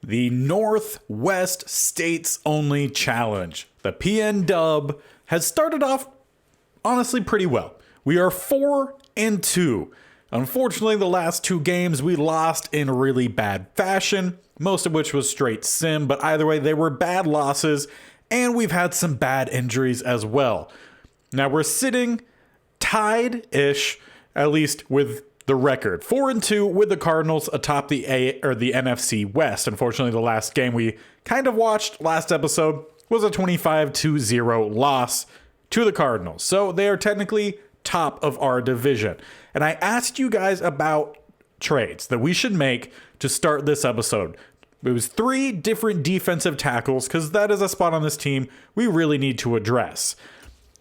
The Northwest States Only Challenge, the PNW, has started off honestly pretty well. We are 4-2. Unfortunately, the last two games we lost in really bad fashion, most of which was straight sim, but either way, they were bad losses, and we've had some bad injuries as well. Now we're sitting tied-ish, at least with the record. 4-2 with the Cardinals atop the NFC West. Unfortunately, the last game we kind of watched last episode was a 25-0 loss to the Cardinals. So they are technically top of our division. And I asked you guys about trades that we should make to start this episode. It was 3 different defensive tackles because that is a spot on this team we really need to address.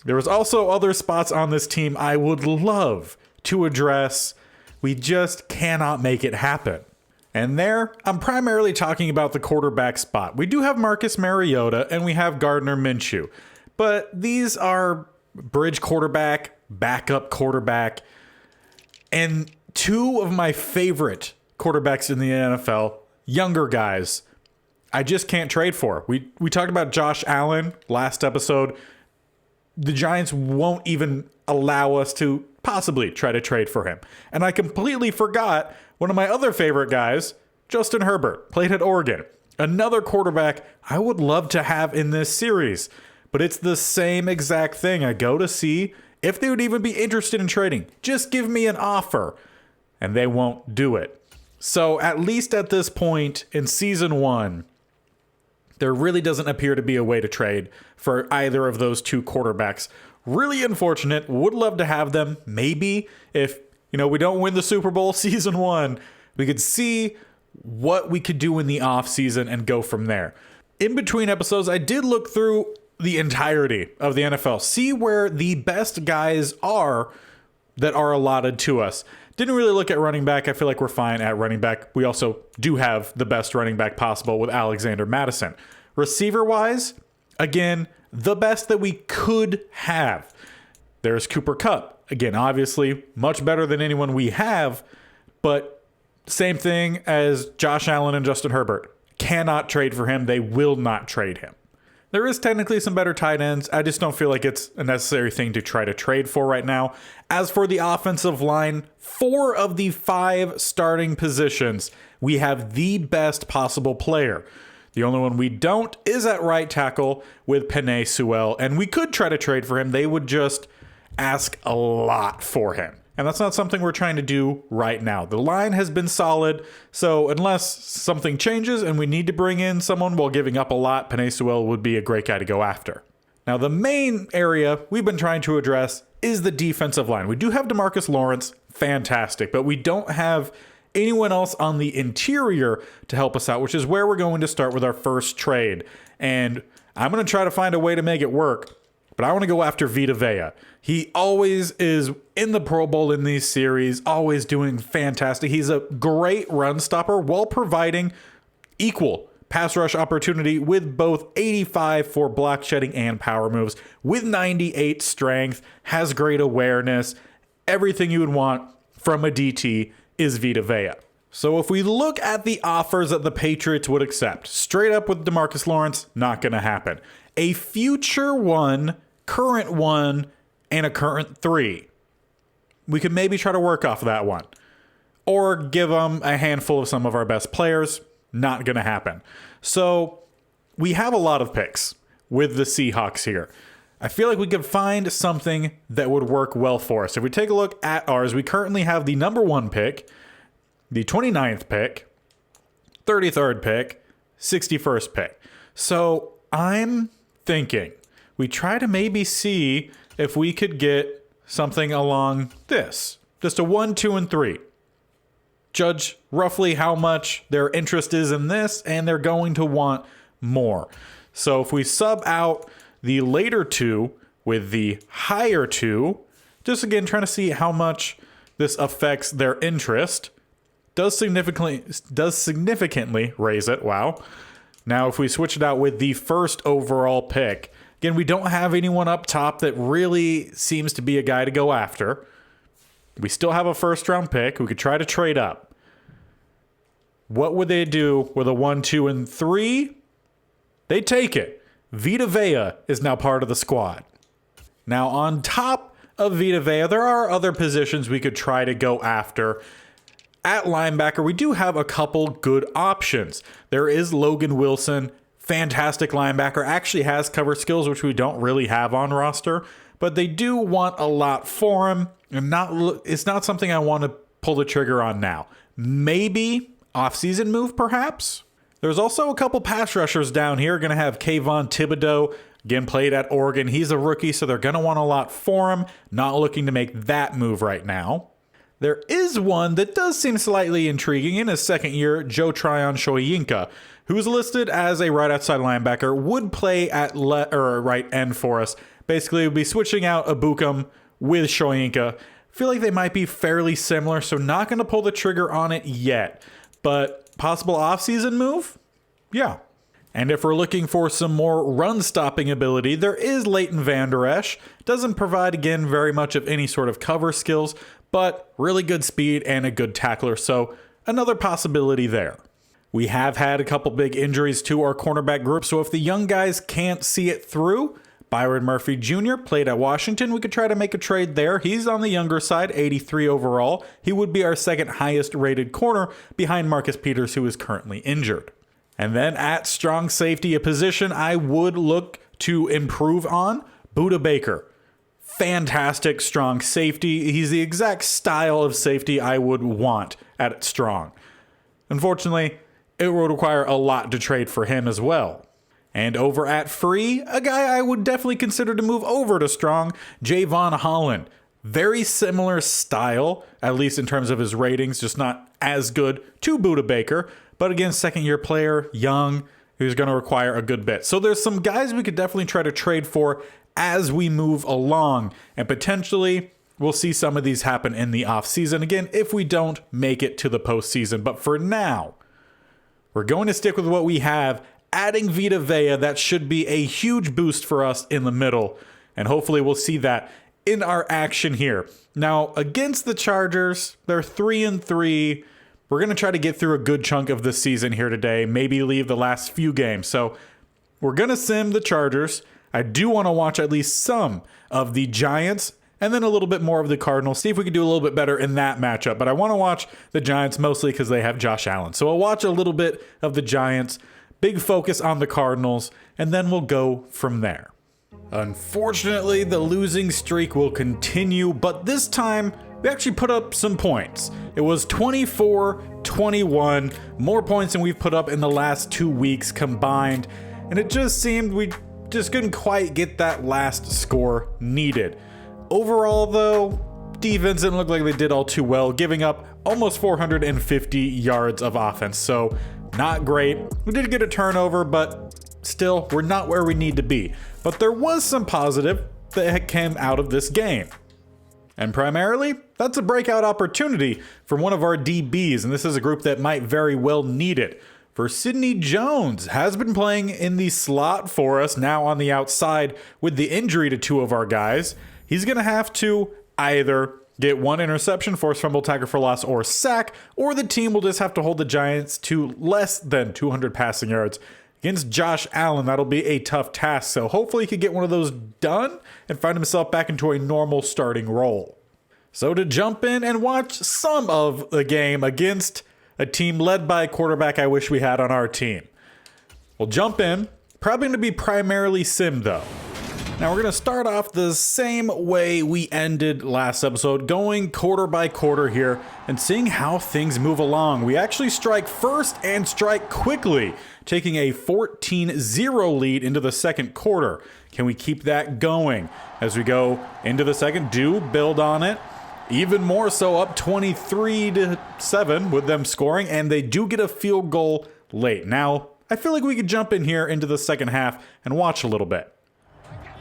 There was also other spots on this team I would love to address. We just cannot make it happen. And there, I'm primarily talking about the quarterback spot. We do have Marcus Mariota and we have Gardner Minshew, but these are bridge quarterback, backup quarterback, and 2 of my favorite quarterbacks in the NFL, younger guys, I just can't trade for. We talked about Josh Allen last episode. The Giants won't even allow us to possibly try to trade for him. And I completely forgot one of my other favorite guys, Justin Herbert, played at Oregon. Another quarterback I would love to have in this series. But it's the same exact thing. I go to see if they would even be interested in trading. Just give me an offer. And they won't do it. So at least at this point in season 1, there really doesn't appear to be a way to trade for either of those 2 quarterbacks. Really unfortunate. Would love to have them. Maybe if, we don't win the Super Bowl season 1, we could see what we could do in the off season and go from there. In between episodes, I did look through the entirety of the NFL, see where the best guys are that are allotted to us. Didn't really look at running back. I feel like we're fine at running back. We also do have the best running back possible with Alexander Mattison. Receiver-wise, again, the best that we could have. There's Cooper Kupp. Again, obviously, much better than anyone we have, but same thing as Josh Allen and Justin Herbert. Cannot trade for him. They will not trade him. There is technically some better tight ends. I just don't feel like it's a necessary thing to try to trade for right now. As for the offensive line, 4 of the 5 starting positions, we have the best possible player. The only one we don't is at right tackle with Penei Sewell, and we could try to trade for him. They would just ask a lot for him. And that's not something we're trying to do right now. The line has been solid, so unless something changes and we need to bring in someone while giving up a lot, Penei Sewell would be a great guy to go after. Now, the main area we've been trying to address is the defensive line. We do have DeMarcus Lawrence, fantastic, but we don't have anyone else on the interior to help us out, which is where we're going to start with our first trade. And I'm going to try to find a way to make it work, but I want to go after Vita Vea. He always is in the Pro Bowl in these series, always doing fantastic. He's a great run stopper while providing equal pass rush opportunity with both 85 for block shedding and power moves, with 98 strength, has great awareness. Everything you would want from a DT is Vita Vea. So if we look at the offers that the Patriots would accept, straight up with DeMarcus Lawrence, not going to happen. A future 1, current 1, and a current 3. We could maybe try to work off that one. Or give them a handful of some of our best players. Not going to happen. So we have a lot of picks with the Seahawks here. I feel like we could find something that would work well for us. If we take a look at ours, we currently have the number 1 pick, the 29th pick, 33rd pick, 61st pick. So I'm thinking we try to maybe see if we could get something along this. Just a 1, 2, and 3. Judge roughly how much their interest is in this, and they're going to want more. So if we sub out the later 2 with the higher 2, just again trying to see how much this affects their interest, does significantly raise it. Wow. Now if we switch it out with the first overall pick, again, we don't have anyone up top that really seems to be a guy to go after. We still have a first round pick. We could try to trade up. What would they do with a 1, 2, and 3? They take it. Vita Vea is now part of the squad. Now, on top of Vita Vea, there are other positions we could try to go after. At linebacker, we do have a couple good options. There is Logan Wilson, fantastic linebacker, actually has cover skills, which we don't really have on roster, but they do want a lot for him, and it's not something I want to pull the trigger on now. Maybe off-season move, perhaps? There's also a couple pass rushers down here. Going to have Kayvon Thibodeau, again played at Oregon. He's a rookie, so they're going to want a lot for him. Not looking to make that move right now. There is one that does seem slightly intriguing in his second year, Joe Tryon Shoyinka, who's listed as a right outside linebacker, would play at right end for us. Basically, would be switching out Abukum with Shoyinka. Feel like they might be fairly similar, so not going to pull the trigger on it yet. But possible offseason move? Yeah. And if we're looking for some more run-stopping ability, there is Leighton Vander Esch. Doesn't provide, again, very much of any sort of cover skills, but really good speed and a good tackler, so another possibility there. We have had a couple big injuries to our cornerback group, so if the young guys can't see it through, Byron Murphy Jr. played at Washington. We could try to make a trade there. He's on the younger side, 83 overall. He would be our second highest rated corner behind Marcus Peters, who is currently injured. And then at strong safety, a position I would look to improve on, Budda Baker. Fantastic strong safety. He's the exact style of safety I would want at strong. Unfortunately, it would require a lot to trade for him as well. And over at free, a guy I would definitely consider to move over to strong, Javon Holland. Very similar style, at least in terms of his ratings, just not as good to Budda Baker. But again, second-year player, young, who's going to require a good bit. So there's some guys we could definitely try to trade for as we move along. And potentially, we'll see some of these happen in the offseason. Again, if we don't make it to the postseason. But for now, we're going to stick with what we have. Adding Vita Vea, that should be a huge boost for us in the middle. And hopefully we'll see that in our action here. Now, against the Chargers, they're 3-3. We're going to try to get through a good chunk of the season here today, maybe leave the last few games. So we're going to sim the Chargers. I do want to watch at least some of the Giants and then a little bit more of the Cardinals. See if we can do a little bit better in that matchup. But I want to watch the Giants mostly because they have Josh Allen. So I'll watch a little bit of the Giants, big focus on the Cardinals, and then we'll go from there. Unfortunately, the losing streak will continue, but this time we actually put up some points. It was 24-21, more points than we've put up in the last 2 weeks combined, and it just seemed we just couldn't quite get that last score needed. Overall, though, defense didn't look like they did all too well, giving up almost 450 yards of offense, so not great. We did get a turnover, but still, we're not where we need to be. But there was some positive that came out of this game. And primarily, that's a breakout opportunity from one of our DBs, and this is a group that might very well need it. For Sidney Jones, has been playing in the slot for us, now on the outside with the injury to two of our guys. He's going to have to either get one interception, force fumble, tackle for loss, or sack, or the team will just have to hold the Giants to less than 200 passing yards. Against Josh Allen, that'll be a tough task, so hopefully he can get one of those done and find himself back into a normal starting role. So to jump in and watch some of the game against a team led by a quarterback I wish we had on our team. We'll jump in, probably going to be primarily sim though. Now we're going to start off the same way we ended last episode, going quarter by quarter here and seeing how things move along. We actually strike first and strike quickly, taking a 14-0 lead into the second quarter. Can we keep that going as we go into the second? Do build on it. Even more so, up 23-7 with them scoring, and they do get a field goal late. Now, I feel like we could jump in here into the second half and watch a little bit.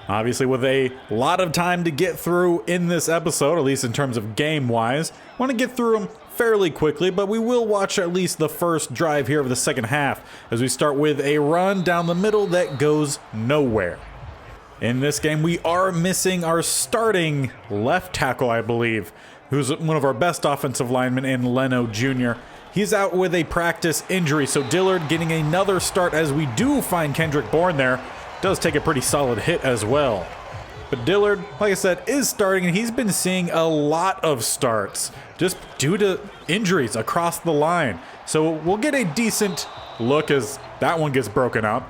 Obviously, with a lot of time to get through in this episode, at least in terms of game-wise, I want to get through them fairly quickly, but we will watch at least the first drive here of the second half as we start with a run down the middle that goes nowhere. In this game, we are missing our starting left tackle, I believe, who's one of our best offensive linemen in Leno Jr. He's out with a practice injury, so Dillard getting another start as we do find Kendrick Bourne there. Does take a pretty solid hit as well. But Dillard, like I said, is starting, and he's been seeing a lot of starts just due to injuries across the line. So we'll get a decent look as that one gets broken up.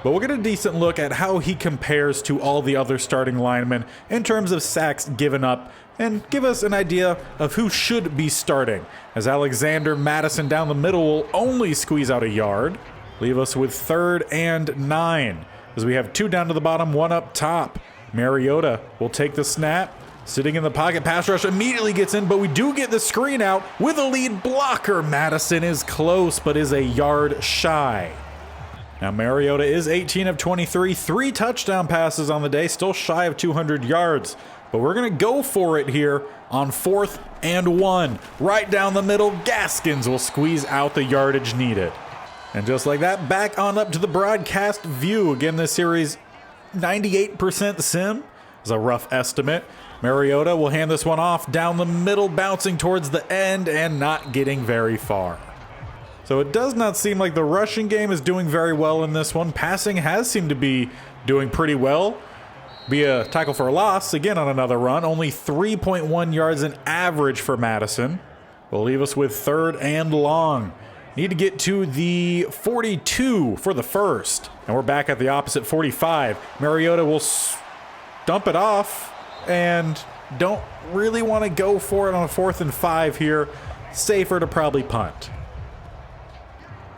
But we'll get a decent look at how he compares to all the other starting linemen in terms of sacks given up and give us an idea of who should be starting. As Alexander Madison down the middle will only squeeze out a yard, leave us with 3rd and 9 as we have 2 down to the bottom, 1 up top. Mariota will take the snap, sitting in the pocket, pass rush immediately gets in, but we do get the screen out with a lead blocker. Madison is close, but is a yard shy. Now Mariota is 18 of 23, 3 touchdown passes on the day, still shy of 200 yards. But we're going to go for it here on 4th and 1. Right down the middle, Gaskins will squeeze out the yardage needed. And just like that, back on up to the broadcast view. Again, this series, 98% sim is a rough estimate. Mariota will hand this one off down the middle, bouncing towards the end and not getting very far. So it does not seem like the rushing game is doing very well in this one. Passing has seemed to be doing pretty well. Be a tackle for a loss, again on another run. Only 3.1 yards in average for Madison. Will leave us with 3rd and long. Need to get to the 42 for the first. And we're back at the opposite 45. Mariota will dump it off and don't really want to go for it on a 4th and 5 here. Safer to probably punt.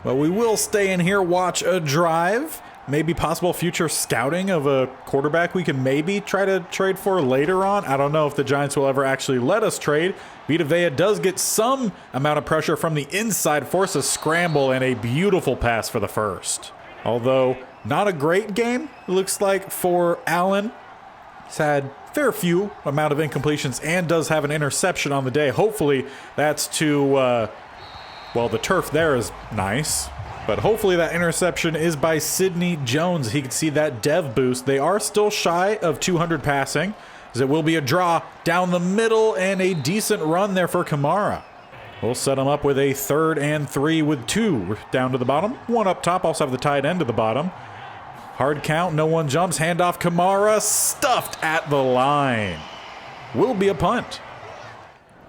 But we will stay in here, watch a drive. Maybe possible future scouting of a quarterback we can maybe try to trade for later on. I don't know if the Giants will ever actually let us trade. Vita Vea does get some amount of pressure from the inside, force a scramble, and a beautiful pass for the first. Although not a great game, it looks like, for Allen. He's had fair few amount of incompletions and does have an interception on the day. Hopefully that's to... well, the turf there is nice, but hopefully that interception is by Sidney Jones. He can see that dev boost. They are still shy of 200 passing, as it will be a draw down the middle and a decent run there for Kamara. We'll set him up with a 3rd and 3 with 2 down to the bottom. 1 up top, also have the tight end to the bottom. Hard count, no one jumps, handoff Kamara, stuffed at the line. Will be a punt.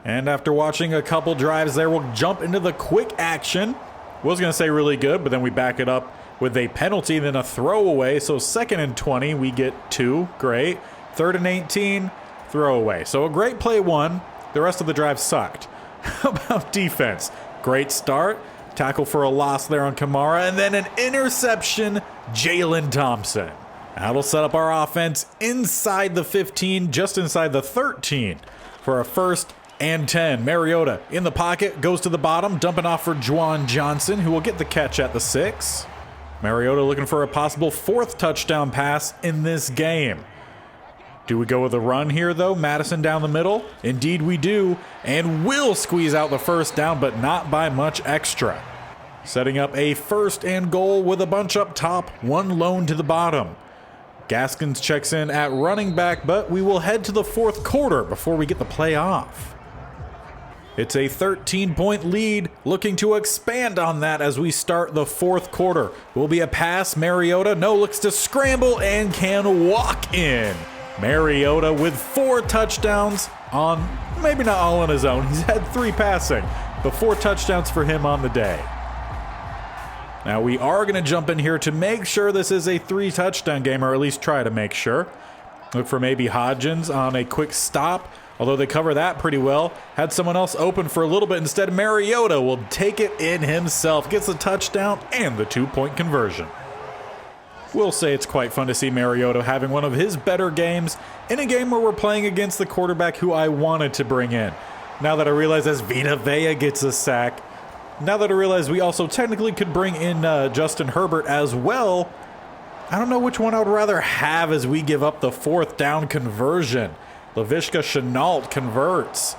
And after watching a couple drives there, we'll jump into the quick action. Was going to say really good, but then we back it up with a penalty, then a throwaway. So 2nd and 20, we get 2. Great. 3rd and 18, throwaway. So a great play 1. The rest of the drive sucked. How about defense? Great start. Tackle for a loss there on Kamara, and then an interception, Jalen Thompson. That'll set up our offense inside the 15, just inside the 13 for a 1st and 10. Mariota in the pocket, goes to the bottom, dumping off for Juwan Johnson, who will get the catch at the 6. Mariota looking for a possible 4th touchdown pass in this game. Do we go with a run here, though? Madison down the middle? Indeed we do, and will squeeze out the 1st down, but not by much extra. Setting up a 1st and goal with a bunch up top, 1 lone to the bottom. Gaskins checks in at running back, but we will head to the 4th quarter before we get the play off. It's a 13-point lead, looking to expand on that as we start the 4th quarter. Will be a pass, Mariota, looks to scramble and can walk in. Mariota with 4 touchdowns on, maybe not all on his own, he's had 3 passing, but 4 touchdowns for him on the day. Now we are going to jump in here to make sure this is a 3 touchdown game, or at least try to make sure. Look for maybe Hodgins on a quick stop, although they cover that pretty well. Had someone else open for a little bit. Instead, Mariota will take it in himself, gets a touchdown and the 2-point conversion. We'll say it's quite fun to see Mariota having one of his better games in a game where we're playing against the quarterback who I wanted to bring in. Now that I realize as Vita Vea gets a sack, now that I realize we also technically could bring in Justin Herbert as well, I don't know which one I would rather have as we give up the 4th down conversion. Laviska Shenault converts.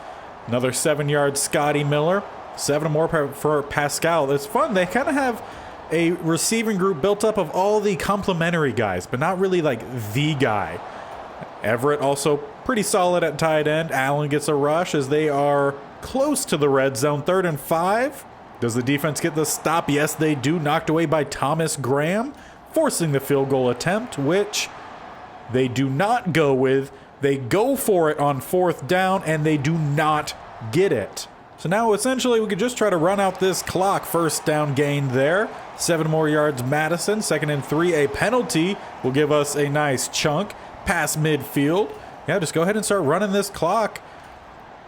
Another 7-yard Scotty Miller. 7 more for Pascal. It's fun. They kind of have a receiving group built up of all the complimentary guys, but not really like the guy. Everett also pretty solid at tight end. Allen gets a rush as they are close to the red zone. 3rd and 5. Does the defense get the stop? Yes, they do. Knocked away by Thomas Graham, forcing the field goal attempt, which they do not go with. They go for it on 4th down, and they do not get it. So now essentially we could just try to run out this clock. 1st down gain there. 7 more yards Madison. 2nd and 3. A penalty will give us a nice chunk past midfield. Yeah, just go ahead and start running this clock.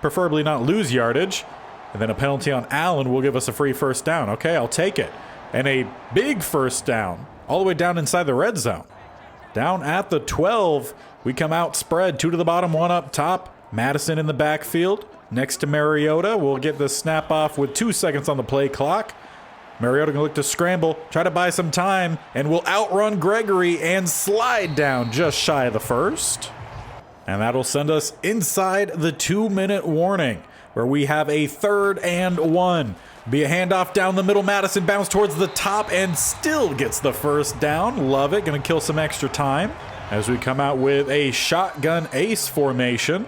Preferably not lose yardage. And then a penalty on Allen will give us a free 1st down. Okay, I'll take it. And a big 1st down all the way down inside the red zone. Down at the 12, we come out spread. 2 to the bottom, 1 up top. Madison in the backfield. Next to Mariota, we'll get the snap off with 2 seconds on the play clock. Mariota gonna look to scramble, try to buy some time, and will outrun Gregory and slide down just shy of the 1st. And that'll send us inside the 2-minute warning, where we have a 3rd and 1. Be a handoff down the middle. Madison bounce towards the top and still gets the 1st down. Love it. Gonna kill some extra time as we come out with a shotgun ace formation.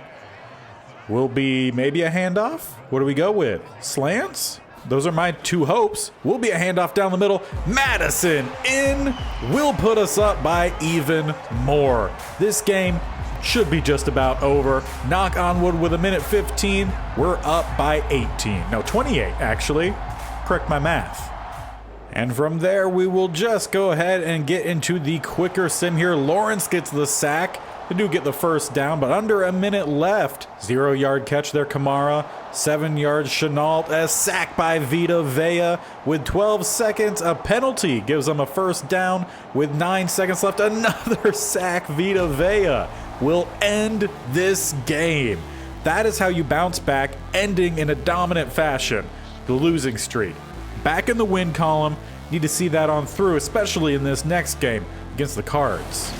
Will be maybe a handoff. What do we go with? Slants? Those are my 2 hopes. Will be a handoff down the middle. Madison in will put us up by even more. This game should be just about over. Knock on wood, with 1:15, we're up by 18. No, 28 actually. Correct my math. And from there, we will just go ahead and get into the quicker sim here. Lawrence gets the sack. They do get the 1st down, but under a minute left. 0-yard catch there, Kamara. 7 yards, Chenault. A sack by Vita Vea. With 12 seconds, a penalty gives them a 1st down. With 9 seconds left, another sack. Vita Vea will end this game. That is how you bounce back, ending in a dominant fashion the losing streak. Back in the win column, need to see that on through, especially in this next game against the Cards.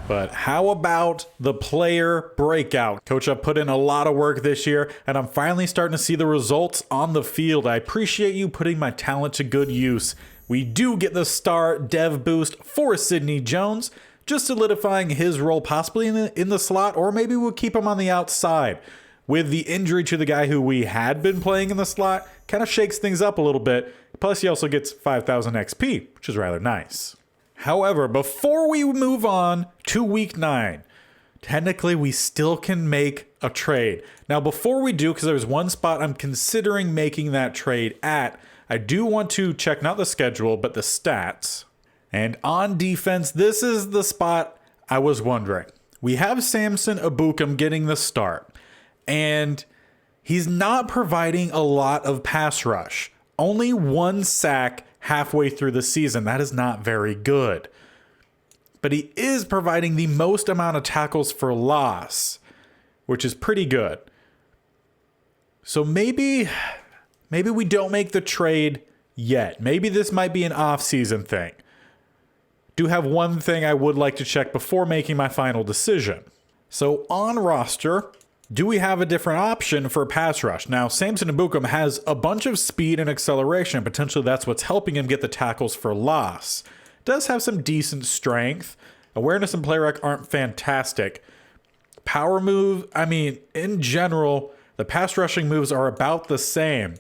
But how about the player breakout? Coach, I've put in a lot of work this year, and I'm finally starting to see the results on the field. I appreciate you putting my talent to good use. We do get the star dev boost for Sidney Jones, just solidifying his role possibly in the slot, or maybe we'll keep him on the outside. With the injury to the guy who we had been playing in the slot, kind of shakes things up a little bit. Plus, he also gets 5,000 XP, which is rather nice. However, before we move on to week 9, technically we still can make a trade. Now, before we do, because there's one spot I'm considering making that trade at, I do want to check not the schedule, but the stats. And on defense, this is the spot I was wondering. We have Samson Ebukam getting the start, and he's not providing a lot of pass rush. Only 1 sack halfway through the season. That is not very good. But he is providing the most amount of tackles for loss, which is pretty good. So maybe we don't make the trade yet. Maybe this might be an off-season thing. Do have one thing I would like to check before making my final decision. So on roster, do we have a different option for pass rush? Now, Samson Ebukam has a bunch of speed and acceleration. Potentially that's what's helping him get the tackles for loss. Does have some decent strength. Awareness and play rec aren't fantastic. Power move, I mean, in general, the pass rushing moves are about the same.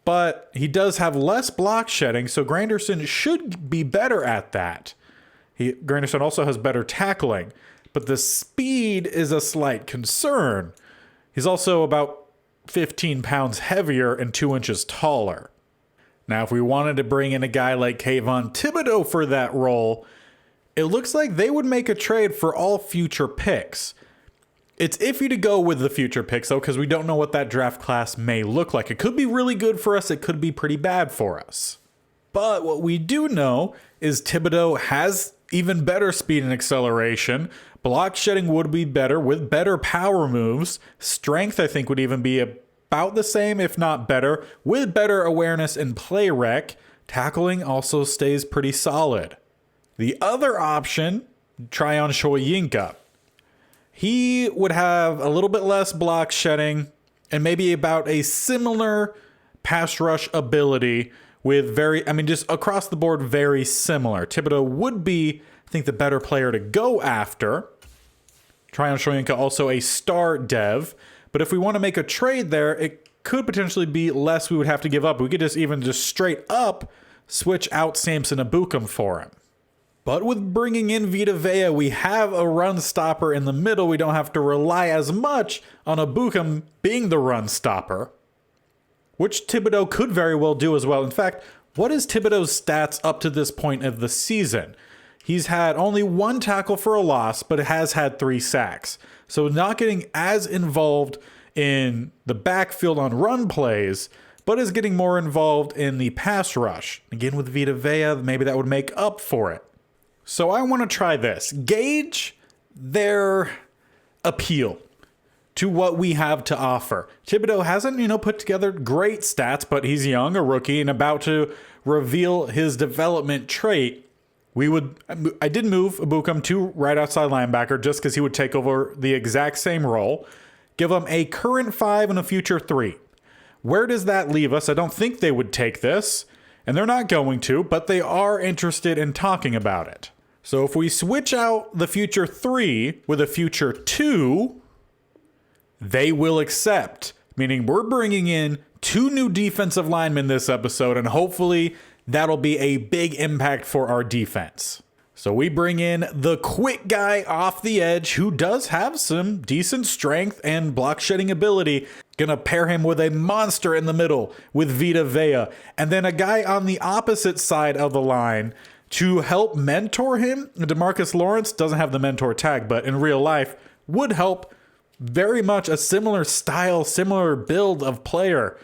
But he does have less block shedding, so Granderson should be better at that. Granderson also has better tackling, but the speed is a slight concern. He's also about 15 pounds heavier and 2 inches taller. Now, if we wanted to bring in a guy like Kayvon Thibodeau for that role, it looks like they would make a trade for all future picks. It's iffy to go with the future picks, though, because we don't know what that draft class may look like. It could be really good for us. It could be pretty bad for us. But what we do know is Thibodeau has even better speed and acceleration. Block shedding would be better with better power moves. Strength, I think, would even be about the same, if not better, with better awareness and play rec. Tackling also stays pretty solid. The other option, Tryon Shoyinka. He would have a little bit less block shedding and maybe about a similar pass rush ability with just across the board, very similar. Thibodeau would be, I think, the better player to go after. Tryon Shoyinka also a star dev, but if we want to make a trade there, it could potentially be less we would have to give up. We could just straight up switch out Samson Ebukam for him. But with bringing in Vita Vea, we have a run stopper in the middle. We don't have to rely as much on Ebukam being the run stopper, which Thibodeau could very well do as well. In fact, what is Thibodeau's stats up to this point of the season? He's had only 1 tackle for a loss, but has had 3 sacks. So not getting as involved in the backfield on run plays, but is getting more involved in the pass rush. Again, with Vita Vea, maybe that would make up for it. So I want to try this. Gauge their appeal to what we have to offer. Thibodeau hasn't, put together great stats, but he's young, a rookie, and about to reveal his development trait. I did move Ebukam to right outside linebacker just because he would take over the exact same role. Give him a current 5 and a future 3. Where does that leave us? I don't think they would take this, and they're not going to, but they are interested in talking about it. So if we switch out the future 3 with a future 2, they will accept. Meaning we're bringing in 2 new defensive linemen this episode, and hopefully that'll be a big impact for our defense. So we bring in the quick guy off the edge who does have some decent strength and block shedding ability. Gonna pair him with a monster in the middle with Vita Vea. And then a guy on the opposite side of the line to help mentor him. DeMarcus Lawrence doesn't have the mentor tag, but in real life would help. Very much a similar style, similar build of player.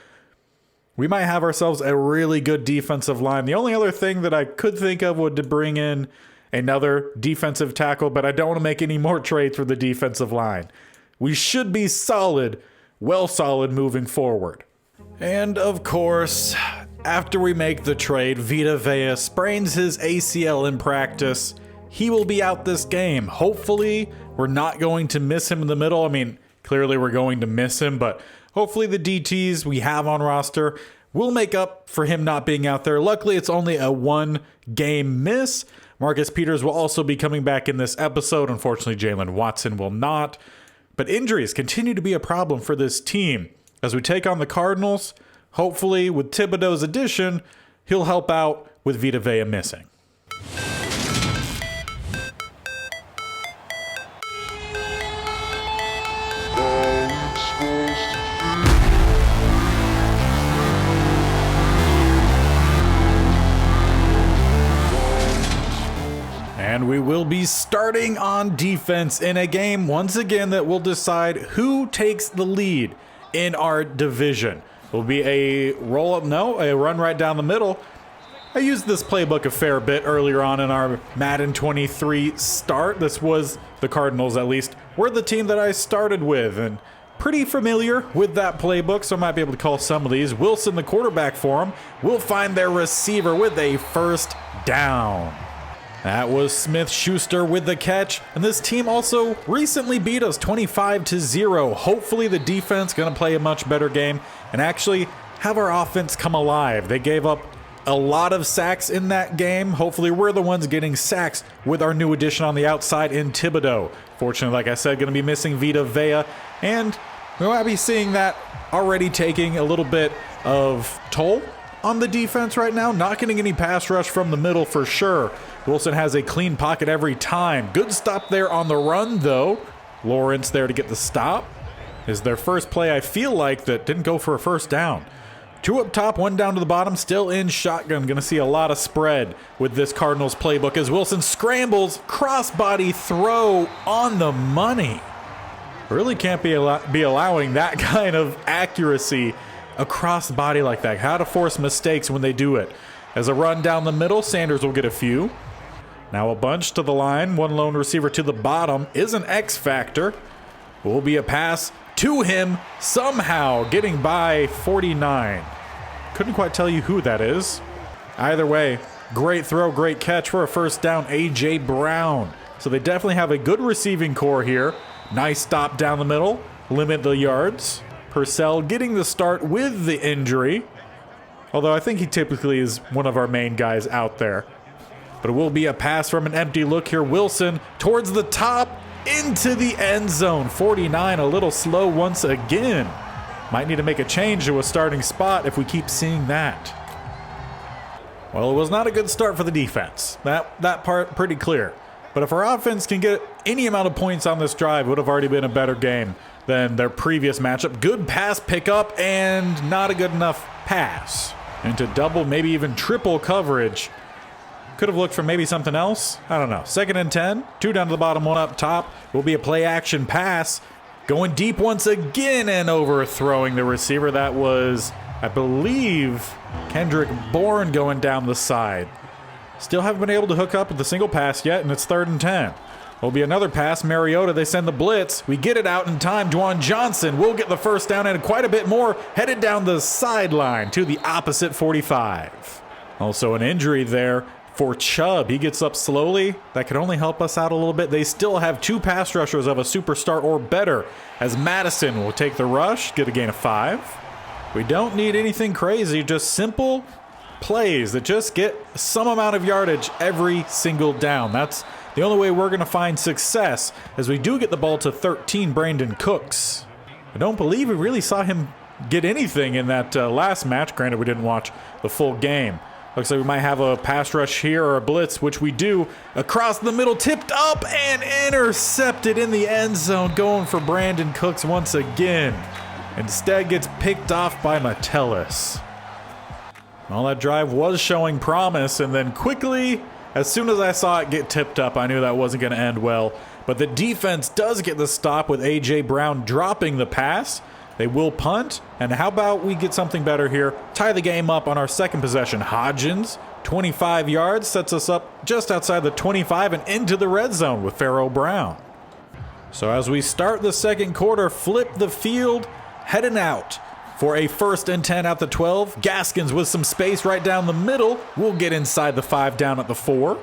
We might have ourselves a really good defensive line. The only other thing that I could think of would to bring in another defensive tackle, but I don't want to make any more trades for the defensive line. We should be solid, well solid moving forward. And of course, after we make the trade, Vita Vea sprains his ACL in practice. He will be out this game. Hopefully, we're not going to miss him in the middle. I mean, clearly we're going to miss him, but hopefully the DTs we have on roster will make up for him not being out there. Luckily, it's only a 1-game miss. Marcus Peters will also be coming back in this episode. Unfortunately, Jalen Watson will not. But injuries continue to be a problem for this team. As we take on the Cardinals, hopefully with Thibodeau's addition, he'll help out with Vita Vea missing. And we will be starting on defense in a game, once again, that will decide who takes the lead in our division. It will be a a run right down the middle. I used this playbook a fair bit earlier on in our Madden 23 start. This was the Cardinals, at least, were the team that I started with, and pretty familiar with that playbook, so I might be able to call some of these. Wilson, the quarterback for them, will find their receiver with a first down. That was Smith-Schuster with the catch, and this team also recently beat us 25-0. Hopefully the defense going to play a much better game and actually have our offense come alive. They gave up a lot of sacks in that game. Hopefully we're the ones getting sacks with our new addition on the outside in Thibodeau. Fortunately, like I said, going to be missing Vita Vea, and we might be seeing that already taking a little bit of toll on the defense right now. Not getting any pass rush from the middle for sure. Wilson has a clean pocket every time. Good stop there on the run, though. Lawrence there to get the stop. Is their first play, I feel like, that didn't go for a first down. 2 up top, 1 down to the bottom, still in shotgun. Going to see a lot of spread with this Cardinals playbook as Wilson scrambles, crossbody throw on the money. Really can't be allowing that kind of accuracy across the body like that. How to force mistakes when they do it. As a run down the middle, Sanders will get a few. Now a bunch to the line. 1 lone receiver to the bottom is an X factor. Will be a pass to him, somehow getting by 49. Couldn't quite tell you who that is. Either way, great throw, great catch for a first down, A.J. Brown. So they definitely have a good receiving core here. Nice stop down the middle. Limit the yards. Purcell getting the start with the injury. Although I think he typically is one of our main guys out there. But it will be a pass from an empty look here. Wilson towards the top into the end zone. 49, a little slow once again. Might need to make a change to a starting spot if we keep seeing that. Well, it was not a good start for the defense. That part pretty clear. But if our offense can get any amount of points on this drive, it would have already been a better game than their previous matchup. Good pass pickup and not a good enough pass. Into double, maybe even triple coverage. Could have looked for maybe something else. I don't know. 2nd and 10. 2 down to the bottom, 1 up top. Will be a play action pass. Going deep once again and overthrowing the receiver. That was, I believe, Kendrick Bourne going down the side. Still haven't been able to hook up with the single pass yet, and it's 3rd and 10. Will be another pass. Mariota, they send the blitz. We get it out in time. Dwan Johnson will get the first down and quite a bit more. Headed down the sideline to the opposite 45. Also an injury there for Chubb. He gets up slowly. That could only help us out a little bit. They still have 2 pass rushers of a superstar or better, as Madison will take the rush, get a gain of 5. We don't need anything crazy, just simple plays that just get some amount of yardage every single down. That's the only way we're going to find success, as we do get the ball to 13, Brandon Cooks. I don't believe we really saw him get anything in that last match. Granted, we didn't watch the full game. Looks like we might have a pass rush here or a blitz, which we do. Across the middle, tipped up and intercepted in the end zone, going for Brandon Cooks once again. Instead gets picked off by Metellus. Well, that drive was showing promise, and then quickly, as soon as I saw it get tipped up, I knew that wasn't going to end well. But the defense does get the stop with A.J. Brown dropping the pass. They will punt, and how about we get something better here? Tie the game up on our second possession. Hodgins, 25 yards, sets us up just outside the 25 and into the red zone with Pharaoh Brown. So as we start the second quarter, flip the field, heading out for a 1st and 10 at the 12. Gaskins with some space right down the middle. We'll get inside the 5 down at the 4.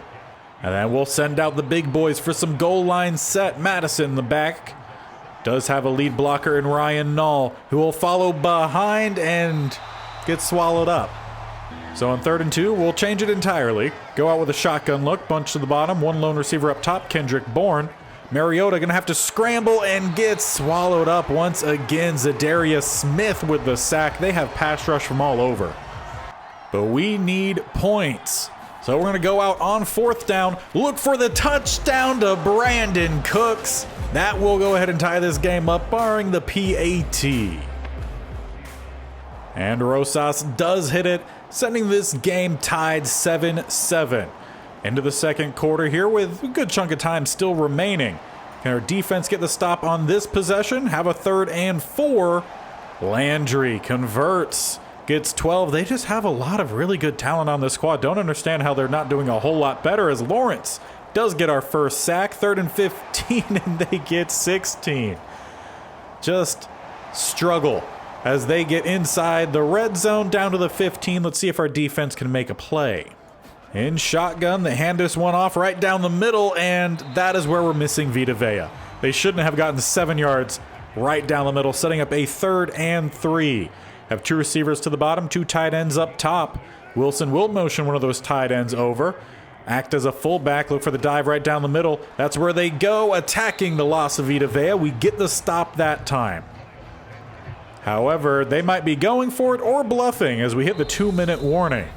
And then we'll send out the big boys for some goal line set. Madison in the back. Does have a lead blocker in Ryan Nall, who will follow behind and get swallowed up. So on 3rd and 2, we'll change it entirely. Go out with a shotgun look, bunch to the bottom, 1 lone receiver up top, Kendrick Bourne. Mariota going to have to scramble and get swallowed up once again. Zadarius Smith with the sack. They have pass rush from all over. But we need points. So we're going to go out on 4th down, look for the touchdown to Brandon Cooks. That will go ahead and tie this game up, barring the PAT. And Rosas does hit it, sending this game tied 7-7. Into the second quarter here with a good chunk of time still remaining. Can our defense get the stop on this possession? Have a 3rd and 4. Landry converts. Gets 12. They just have a lot of really good talent on this squad. Don't understand how they're not doing a whole lot better, as Lawrence does get our first sack. 3rd and 15, and they get 16. Just struggle as they get inside the red zone down to the 15. Let's see if our defense can make a play. In shotgun, they hand this one off right down the middle, and that is where we're missing Vita Vea. They shouldn't have gotten 7 yards right down the middle, setting up a 3rd and 3. Have 2 receivers to the bottom, 2 tight ends up top. Wilson will motion one of those tight ends over. Act as a fullback, look for the dive right down the middle. That's where they go, attacking the loss of Vita Vea. We get the stop that time. However, they might be going for it or bluffing as we hit the 2-minute warning.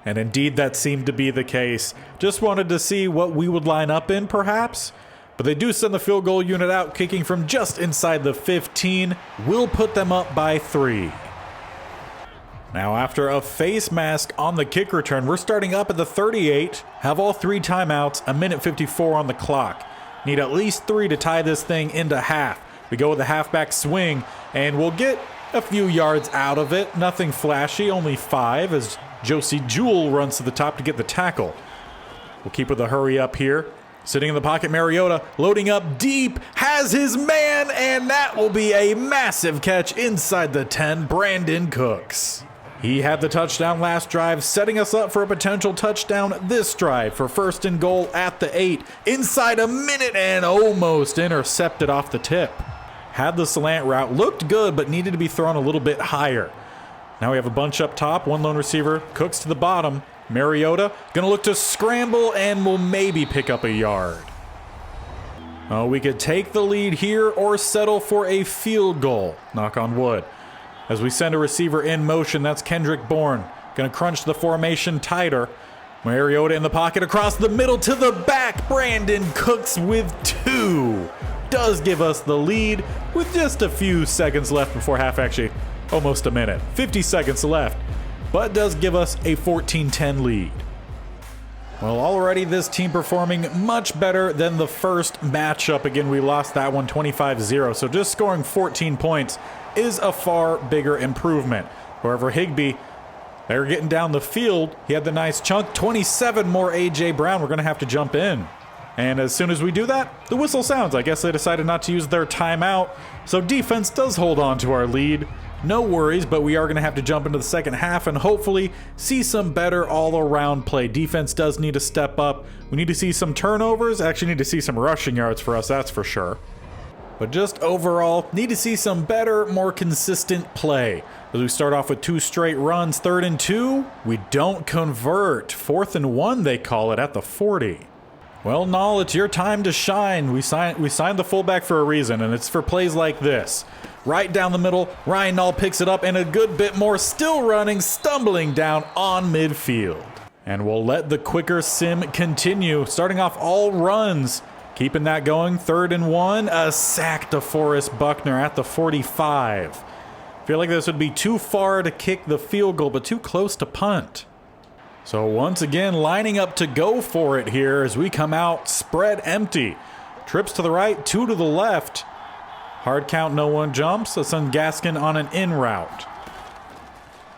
And indeed, that seemed to be the case. Just wanted to see what we would line up in, perhaps. But they do send the field goal unit out, kicking from just inside the 15. We'll put them up by 3. Now, after a face mask on the kick return, we're starting up at the 38. Have all 3 timeouts, 1:54 on the clock. Need at least 3 to tie this thing into half. We go with a halfback swing, and we'll get a few yards out of it. Nothing flashy, only 5, as Josie Jewell runs to the top to get the tackle. We'll keep with a hurry up here. Sitting in the pocket, Mariota loading up deep, has his man, and that will be a massive catch inside the 10, Brandon Cooks. He had the touchdown last drive, setting us up for a potential touchdown this drive for 1st and goal at the 8. Inside a minute and almost intercepted off the tip. Had the slant route, looked good, but needed to be thrown a little bit higher. Now we have a bunch up top, 1 lone receiver, Cooks to the bottom. Mariota gonna look to scramble and will maybe pick up a yard. We could take the lead here or settle for a field goal. Knock on wood. as we send a receiver in motion. That's Kendrick Bourne. Gonna crunch the formation tighter. Mariota in the pocket across the middle to the back. Brandon Cooks with 2. Does give us the lead with just a few seconds left before half, actually almost a minute. 50 seconds left, but does give us a 14-10 lead. Well, already this team performing much better than the first matchup. Again, we lost that one 25-0, so just scoring 14 points is a far bigger improvement. However, Higbee, they're getting down the field. He had the nice chunk. 27 more A.J. Brown. We're going to have to jump in. And as soon as we do that, the whistle sounds. I guess they decided not to use their timeout. So defense does hold on to our lead. No worries, but we are going to have to jump into the second half and hopefully see some better all-around play. Defense does need to step up. We need to see some turnovers. Actually need to see some rushing yards for us, that's for sure. But just overall, need to see some better, more consistent play. As we start off with 2 straight runs, 3rd and 2, we don't convert. 4th and 1, they call it at the 40. Well, Nall, it's your time to shine. We signed the fullback for a reason, and it's for plays like this. Right down the middle, Ryan Nall picks it up, and a good bit more, still running, stumbling down on midfield. And we'll let the quicker sim continue, starting off all runs. Keeping that going, 3rd and 1, a sack to Forrest Buckner at the 45. Feel like this would be too far to kick the field goal, but too close to punt. So once again, lining up to go for it here as we come out spread empty. Trips to the right, 2 to the left. Hard count, no one jumps. Let's send Gaskin on an in route.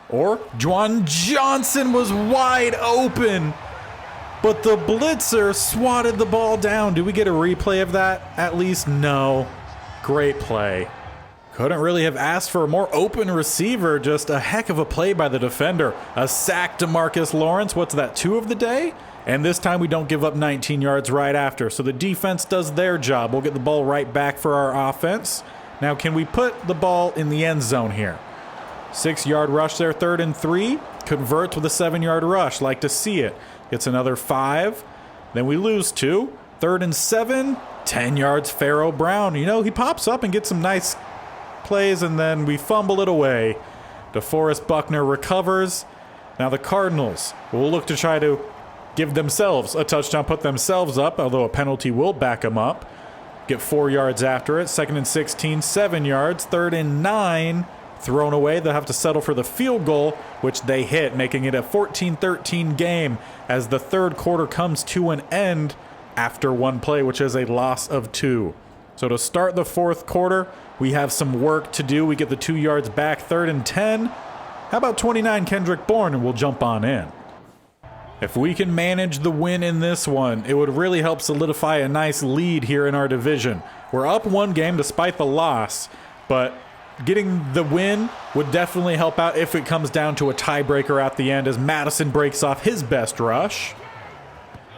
Or Juwan Johnson was wide open, but the blitzer swatted the ball down. Do we get a replay of that? At least no. Great play. Couldn't really have asked for a more open receiver. Just a heck of a play by the defender. A sack to Marcus Lawrence. What's that, 2 of the day? And this time we don't give up 19 yards right after. So the defense does their job. We'll get the ball right back for our offense. Now can we put the ball in the end zone here? 6-yard rush there, 3rd and 3. Converts with a 7-yard rush. Like to see it. Gets another 5. Then we lose 2. 3rd and 7. 10 yards, Pharaoh Brown. You know, he pops up and gets some nice plays, and then we fumble it away. DeForest Buckner recovers. Now the Cardinals will look to try to give themselves a touchdown, put themselves up, although a penalty will back them up. Get 4 yards after it. 2nd and 16, 7 yards. 3rd and 9, thrown away. They'll have to settle for the field goal, which they hit, making it a 14-13 game as the 3rd quarter comes to an end after 1 play, which is a loss of 2. So to start the 4th quarter, we have some work to do. We get the 2 yards back, 3rd and 10. How about 29 Kendrick Bourne, and we'll jump on in. If we can manage the win in this one, it would really help solidify a nice lead here in our division. We're up 1 game despite the loss, but getting the win would definitely help out if it comes down to a tiebreaker at the end as Madison breaks off his best rush.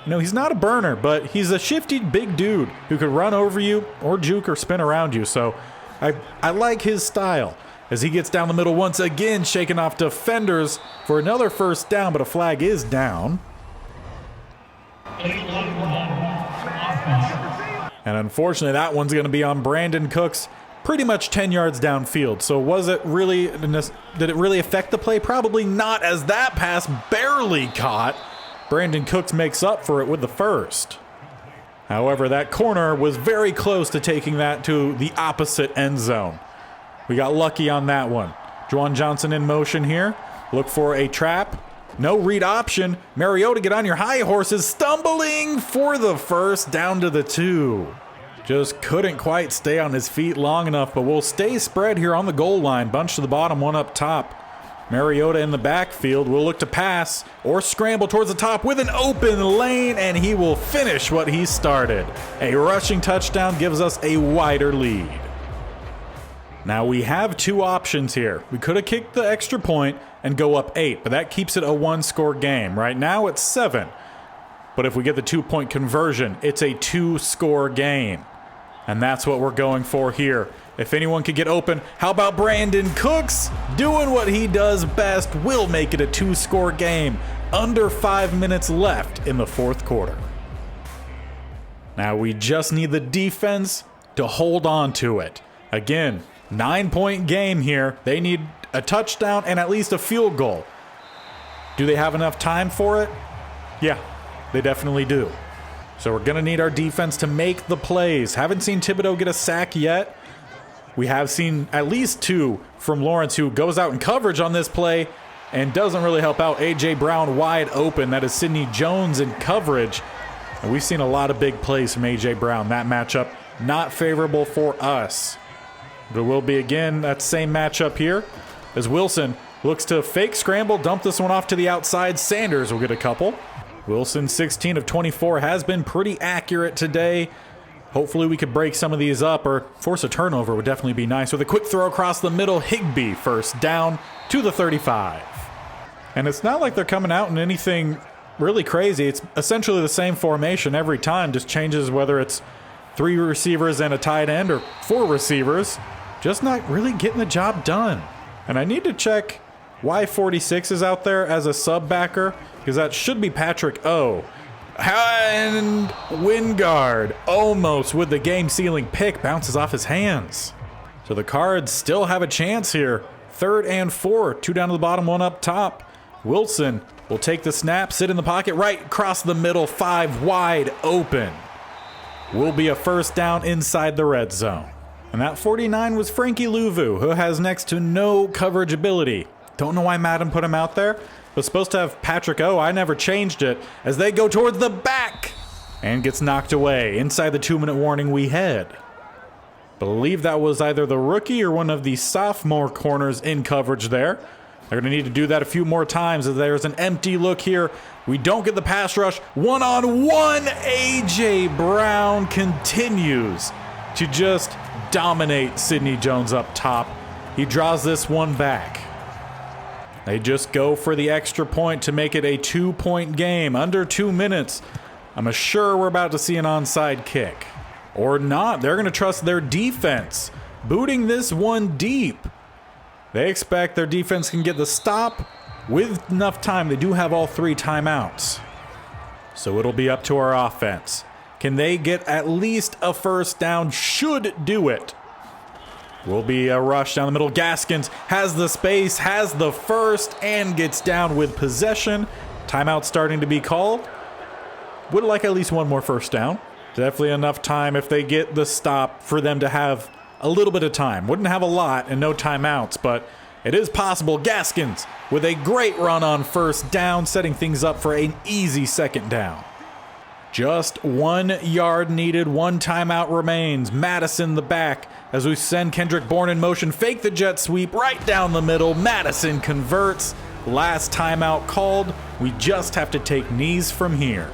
You know, he's not a burner, but he's a shifty big dude who could run over you or juke or spin around you. So I like his style as he gets down the middle once again, shaking off defenders for another 1st down, but a flag is down. And unfortunately, that one's going to be on Brandon Cooks, pretty much 10 yards downfield. So did it really affect the play? Probably not, as that pass barely caught. Brandon Cooks makes up for it with the 1st. However, that corner was very close to taking that to the opposite end zone. We got lucky on that one. Juwan Johnson in motion here. Look for a trap. No read option. Mariota, get on your high horses. Stumbling for the 1st, down to the 2. Just couldn't quite stay on his feet long enough, but we'll stay spread here on the goal line. Bunch to the bottom, 1 up top. Mariota in the backfield will look to pass or scramble towards the top with an open lane, and he will finish what he started. A rushing touchdown gives us a wider lead. Now we have 2 options here. We could have kicked the extra point and go up 8, but that keeps it a 1-score game. Right now it's 7. But if we get the 2-point conversion, it's a 2-score game. And that's what we're going for here. If anyone could get open, how about Brandon Cooks? Doing what he does best will make it a 2-score game. Under 5 minutes left in the 4th quarter. Now we just need the defense to hold on to it. Again, 9-point game here. They need a touchdown, and at least a field goal. Do they have enough time for it? Yeah, they definitely do. So we're going to need our defense to make the plays. Haven't seen Thibodeau get a sack yet. We have seen at least 2 from Lawrence, who goes out in coverage on this play and doesn't really help out. A.J. Brown wide open. That is Sidney Jones in coverage. And we've seen a lot of big plays from A.J. Brown. That matchup not favorable for us. There will be again that same matchup here as Wilson looks to fake scramble, dump this one off to the outside. Sanders will get a couple. Wilson, 16 of 24, has been pretty accurate today. Hopefully we could break some of these up, or force a turnover would definitely be nice. With a quick throw across the middle, Higbee first down to the 35. And it's not like they're coming out in anything really crazy. It's essentially the same formation every time, just changes whether it's 3 receivers and a tight end or 4 receivers. Just not really getting the job done. And I need to check why 46 is out there as a sub backer, because that should be Patrick O. And Wingard almost with the game-sealing pick, bounces off his hands. So the Cards still have a chance here. 3rd and 4, 2 down to the bottom, 1 up top. Wilson will take the snap, sit in the pocket, right across the middle, 5 wide open. Will be a first down inside the red zone. And that 49 was Frankie Louvu, who has next to no coverage ability. Don't know why Madden put him out there. Was supposed to have Patrick O. I never changed it as they go towards the back and gets knocked away. Inside the 2-minute warning we head. Believe that was either the rookie or one of the sophomore corners in coverage there. They're going to need to do that a few more times as there's an empty look here. We don't get the pass rush. 1-on-1. A.J. Brown continues to just dominate Sidney Jones up top. He draws this one back. They just go for the extra point to make it a 2-point game. Under 2 minutes. I'm sure we're about to see an onside kick. Or not. They're going to trust their defense. Booting this one deep. They expect their defense can get the stop with enough time. They do have all 3 timeouts. So it'll be up to our offense. Can they get at least a first down? Should do it. Will be a rush down the middle. Gaskins has the space, has the first, and gets down with possession. Timeout starting to be called. Would like at least 1 more first down. Definitely enough time if they get the stop for them to have a little bit of time. Wouldn't have a lot and no timeouts, but it is possible. Gaskins with a great run on first down, setting things up for an easy second down. Just 1 yard needed, 1 timeout remains. Madison the back as we send Kendrick Bourne in motion. Fake the jet sweep right down the middle. Madison converts. Last timeout called. We just have to take knees from here.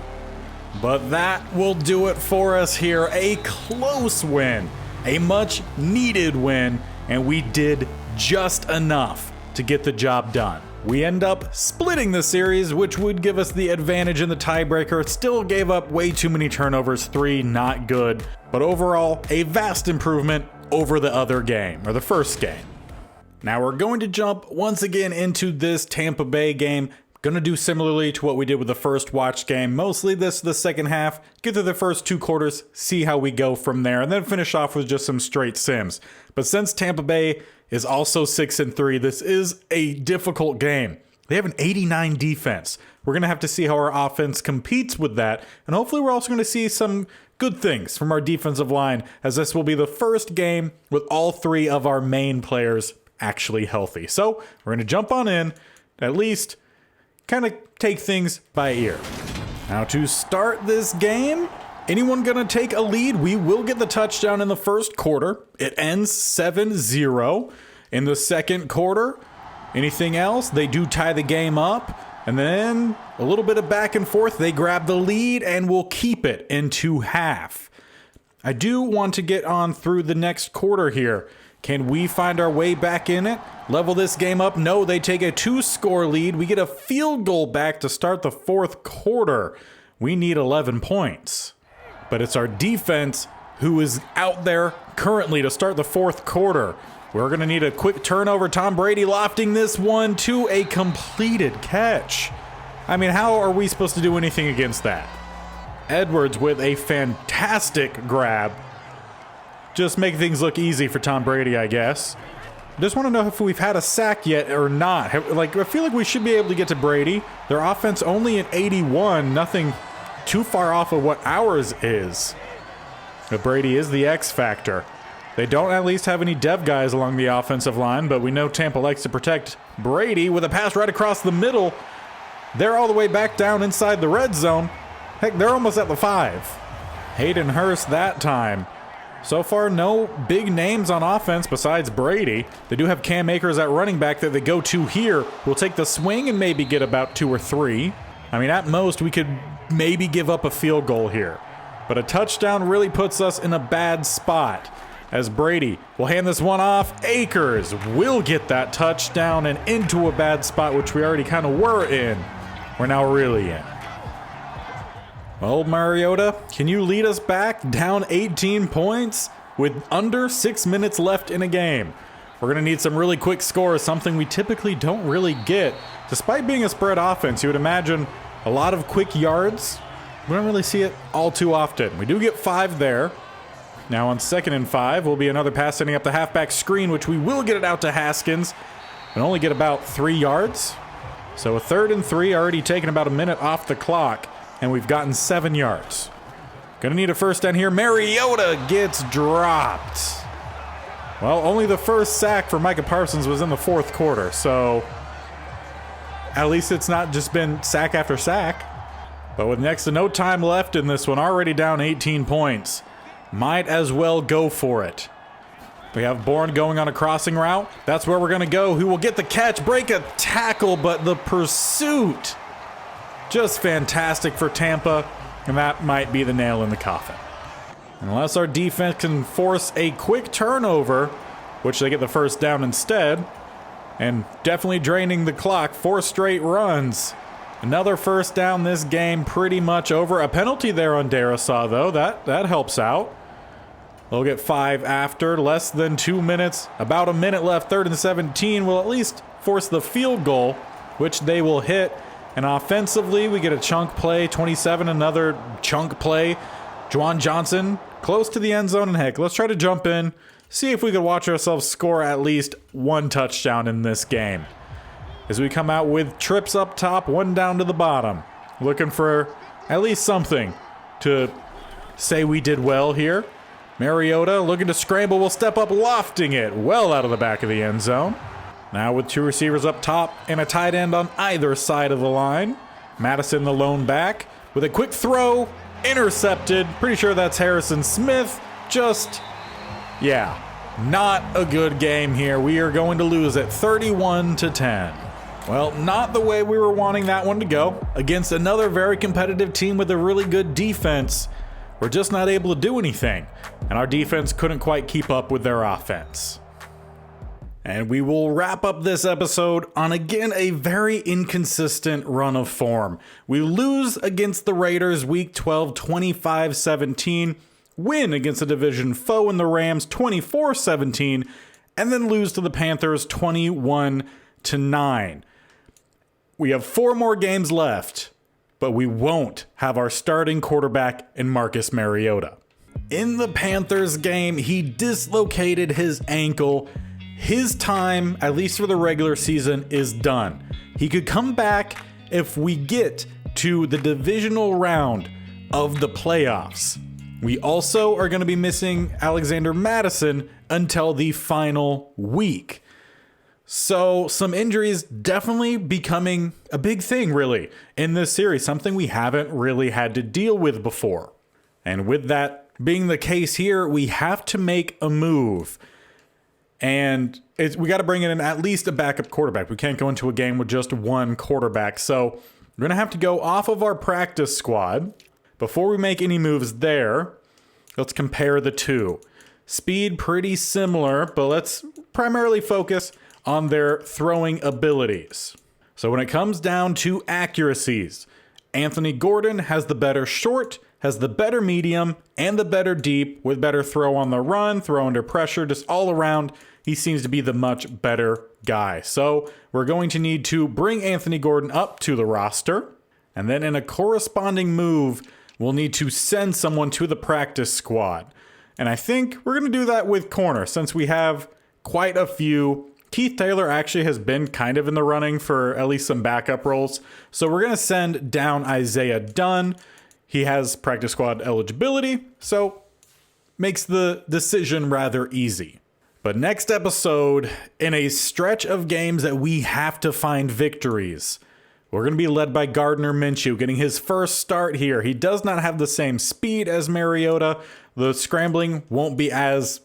But that will do it for us here. A close win. A much needed win. And we did just enough to get the job done. We end up splitting the series, which would give us the advantage in the tiebreaker. It still gave up way too many turnovers, 3, not good. But overall, a vast improvement over the other game, or the first game. Now we're going to jump once again into this Tampa Bay game. Gonna do similarly to what we did with the first watch game. Mostly this the second half, get through the first 2 quarters, see how we go from there, and then finish off with just some straight sims. But since Tampa Bay is also 6-3, this is a difficult game. They have an 89 defense. We're gonna have to see how our offense competes with that, and hopefully we're also gonna see some good things from our defensive line, as this will be the first game with all 3 of our main players actually healthy. So we're gonna jump on in, at least kind of take things by ear. Now to start this game, anyone gonna take a lead? We will get the touchdown in the first quarter. It ends 7-0 in the second quarter. Anything else? They do tie the game up, and then a little bit of back and forth. They grab the lead and will keep it into half. I do want to get on through the next quarter here. Can we find our way back in it? Level this game up? No, they take a 2-score lead. We get a field goal back to start the fourth quarter. We need 11 points. But it's our defense who is out there currently to start the fourth quarter. We're going to need a quick turnover. Tom Brady lofting this one to a completed catch. I mean, how are we supposed to do anything against that? Edwards with a fantastic grab. Just make things look easy for Tom Brady, I guess. Just want to know if we've had a sack yet or not. I feel like we should be able to get to Brady. Their offense only at 81, nothing too far off of what ours is. But Brady is the X factor. They don't at least have any dev guys along the offensive line, but we know Tampa likes to protect Brady with a pass right across the middle. They're all the way back down inside the red zone. Heck, they're almost at the 5. Hayden Hurst that time. So far, no big names on offense besides Brady. They do have Cam Akers at running back that they go to here. We'll take the swing and maybe get about 2 or 3. I mean, at most, we could maybe give up a field goal here. But a touchdown really puts us in a bad spot. As Brady will hand this one off, Akers will get that touchdown and into a bad spot, which we already kind of were in. We're now really in. Well, Mariota, can you lead us back down 18 points with under 6 minutes left in a game? We're going to need some really quick scores, something we typically don't really get. Despite being a spread offense, you would imagine a lot of quick yards. We don't really see it all too often. We do get 5 there. Now on 2nd and 5 will be another pass sending up the halfback screen, which we will get it out to Haskins and only get about 3 yards. So a 3rd and 3, already taking about a minute off the clock. And we've gotten 7 yards. Gonna need a first down here. Mariota gets dropped. Well, only the first sack for Micah Parsons was in the 4th quarter, so at least it's not just been sack after sack. But with next to no time left in this one, already down 18 points, might as well go for it. We have Bourne going on a crossing route. That's where we're gonna go. Who will get the catch, break a tackle, but the pursuit just fantastic for Tampa, and that might be the nail in the coffin. Unless our defense can force a quick turnover, which they get the first down instead, and definitely draining the clock. 4 straight runs. Another first down this game, pretty much over. A penalty there on Darisaw, though. That helps out. They'll get 5 after. Less than 2 minutes. About a minute left. 3rd and 17 will at least force the field goal, which they will hit. And offensively, we get a chunk play, 27, another chunk play. Juwan Johnson close to the end zone, and heck, let's try to jump in, see if we could watch ourselves score at least 1 touchdown in this game. As we come out with trips up top, 1 down to the bottom. Looking for at least something to say we did well here. Mariota looking to scramble, will step up, lofting it well out of the back of the end zone. Now with 2 receivers up top and a tight end on either side of the line. Madison the lone back with a quick throw, intercepted. Pretty sure that's Harrison Smith. Not a good game here. We are going to lose at 31-10. Well, not the way we were wanting that one to go. Against another very competitive team with a really good defense, we're just not able to do anything. And our defense couldn't quite keep up with their offense. And we will wrap up this episode on, again, a very inconsistent run of form. We lose against the Raiders week 12, 25-17, win against a division foe in the Rams 24-17, and then lose to the Panthers 21-9. We have 4 more games left, but we won't have our starting quarterback in Marcus Mariota. In the Panthers game, he dislocated his ankle. His time, at least for the regular season, is done. He could come back if we get to the divisional round of the playoffs. We also are going to be missing Alexander Madison until the final week. So some injuries definitely becoming a big thing, really, in this series, something we haven't really had to deal with before. And with that being the case here, we have to make a move. And we got to bring in at least a backup quarterback. We can't go into a game with just 1 quarterback. So we're going to have to go off of our practice squad. Before we make any moves there, let's compare the 2. Speed pretty similar, but let's primarily focus on their throwing abilities. So when it comes down to accuracies, Anthony Gordon has the better short, has the better medium, and the better deep, with better throw on the run, throw under pressure, just all around. He seems to be the much better guy. So we're going to need to bring Anthony Gordon up to the roster. And then in a corresponding move, we'll need to send someone to the practice squad. And I think we're going to do that with corner, since we have quite a few Keith Taylor actually has been kind of in the running for at least some backup roles. So we're going to send down Isaiah Dunn. He has practice squad eligibility, so makes the decision rather easy. But next episode, in a stretch of games that we have to find victories, we're going to be led by Gardner Minshew, getting his first start here. He does not have the same speed as Mariota. The scrambling won't be as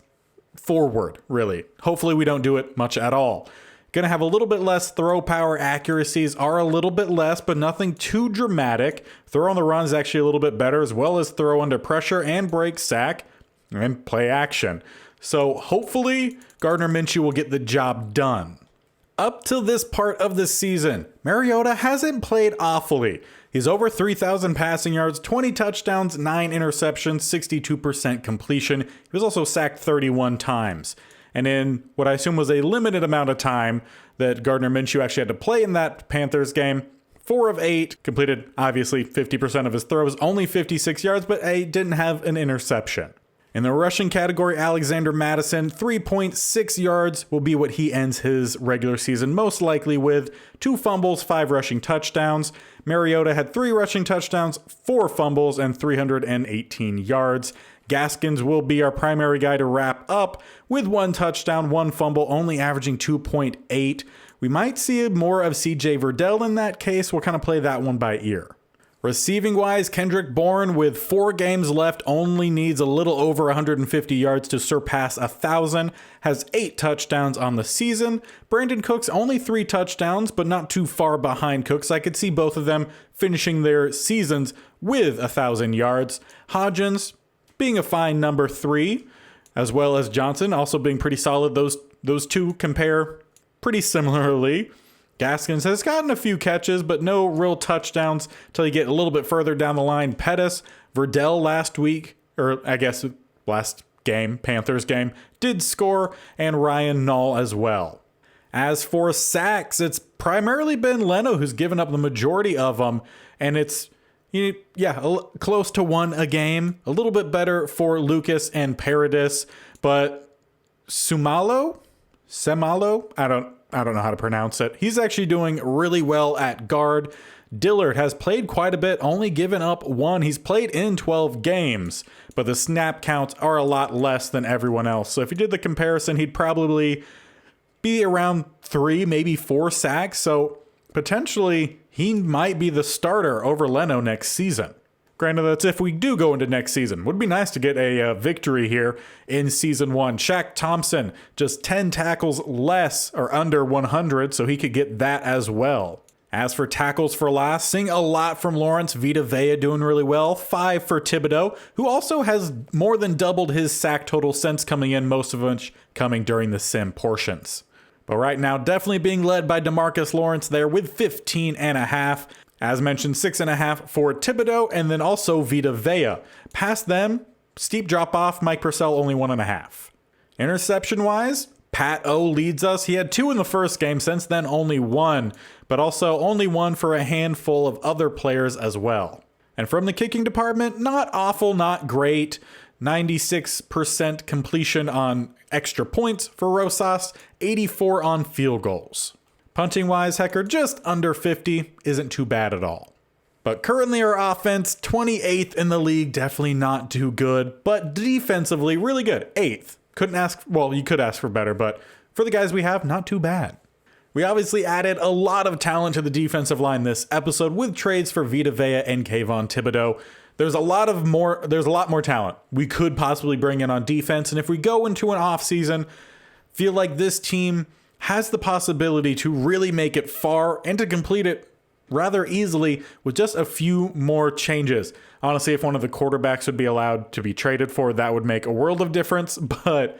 forward, really. Hopefully we don't do it much at all. Going to have a little bit less throw power. Accuracies are a little bit less, but nothing too dramatic. Throw on the run is actually a little bit better, as well as throw under pressure and break sack and play action. So hopefully Gardner Minshew will get the job done. Up till this part of the season, Mariota hasn't played awfully. He's over 3,000 passing yards, 20 touchdowns, 9 interceptions, 62% completion. He was also sacked 31 times. And in what I assume was a limited amount of time that Gardner Minshew actually had to play in that Panthers game, 4 of 8, completed obviously 50% of his throws, only 56 yards, but didn't have an interception. In the rushing category, Alexander Mattison, 3.6 yards will be what he ends his regular season most likely with. 2 fumbles, 5 rushing touchdowns. Mariota had 3 rushing touchdowns, 4 fumbles, and 318 yards. Gaskins will be our primary guy to wrap up with 1 touchdown, 1 fumble, only averaging 2.8. We might see more of CJ Verdell in that case. We'll kind of play that one by ear. Receiving wise, Kendrick Bourne with 4 games left only needs a little over 150 yards to surpass 1,000, has 8 touchdowns on the season. Brandon Cooks only 3 touchdowns, but not too far behind Cooks. I could see both of them finishing their seasons with 1,000 yards. Hodgins being a fine number 3, as well as Johnson also being pretty solid. Those two compare pretty similarly. Gaskins has gotten a few catches, but no real touchdowns till you get a little bit further down the line. Pettis, Verdell last week, or I guess last game, Panthers game, did score, and Ryan Nall as well. As for sacks, it's primarily been Leno who's given up the majority of them, and it's close to 1 a game. A little bit better for Lucas and Paradis, but Semalo, I don't know how to pronounce it. He's actually doing really well at guard. Dillard has played quite a bit, only given up 1. He's played in 12 games, but the snap counts are a lot less than everyone else. So if you did the comparison, he'd probably be around 3, maybe 4 sacks. So potentially he might be the starter over Leno next season. Granted, that's if we do go into next season. Would be nice to get a victory here in season 1. Shaq Thompson, just 10 tackles less or under 100, so he could get that as well. As for tackles for loss, seeing a lot from Lawrence. Vita Vea doing really well. 5 for Thibodeau, who also has more than doubled his sack total since coming in, most of which coming during the sim portions. But right now, definitely being led by DeMarcus Lawrence there with 15.5. As mentioned, 6.5 for Thibodeau, and then also Vita Vea. Past them, steep drop off, Mike Purcell only 1.5. Interception-wise, Pat O leads us. He had 2 in the first game, since then only 1, but also only 1 for a handful of other players as well. And from the kicking department, not awful, not great. 96% completion on extra points for Rosas, 84 on field goals. Punting-wise, Hecker just under 50, isn't too bad at all. But currently our offense, 28th in the league, definitely not too good, but defensively, really good, 8th. You could ask for better, but for the guys we have, not too bad. We obviously added a lot of talent to the defensive line this episode with trades for Vita Vea and Kayvon Thibodeau. There's a lot more talent we could possibly bring in on defense, and if we go into an offseason, feel like this team has the possibility to really make it far and to complete it rather easily with just a few more changes. Honestly, if one of the quarterbacks would be allowed to be traded for, that would make a world of difference, but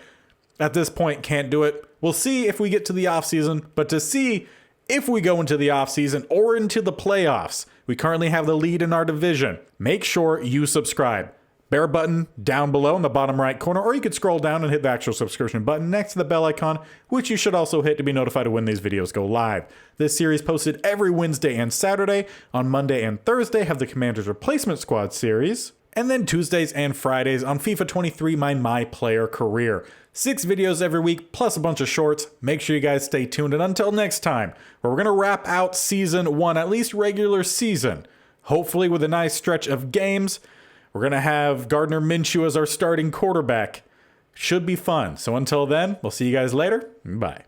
at this point, can't do it. We'll see if we get to the offseason, but to see if we go into the offseason or into the playoffs, we currently have the lead in our division. Make sure you subscribe. Bear button down below in the bottom right corner, or you could scroll down and hit the actual subscription button next to the bell icon, which you should also hit to be notified of when these videos go live. This series posted every Wednesday and Saturday. On Monday and Thursday have the Commanders Replacement Squad series. And then Tuesdays and Fridays on FIFA 23, my player career. 6 videos every week, plus a bunch of shorts. Make sure you guys stay tuned. And until next time, where we're going to wrap out Season 1, at least regular season, hopefully with a nice stretch of games. We're going to have Gardner Minshew as our starting quarterback. Should be fun. So until then, we'll see you guys later. Bye.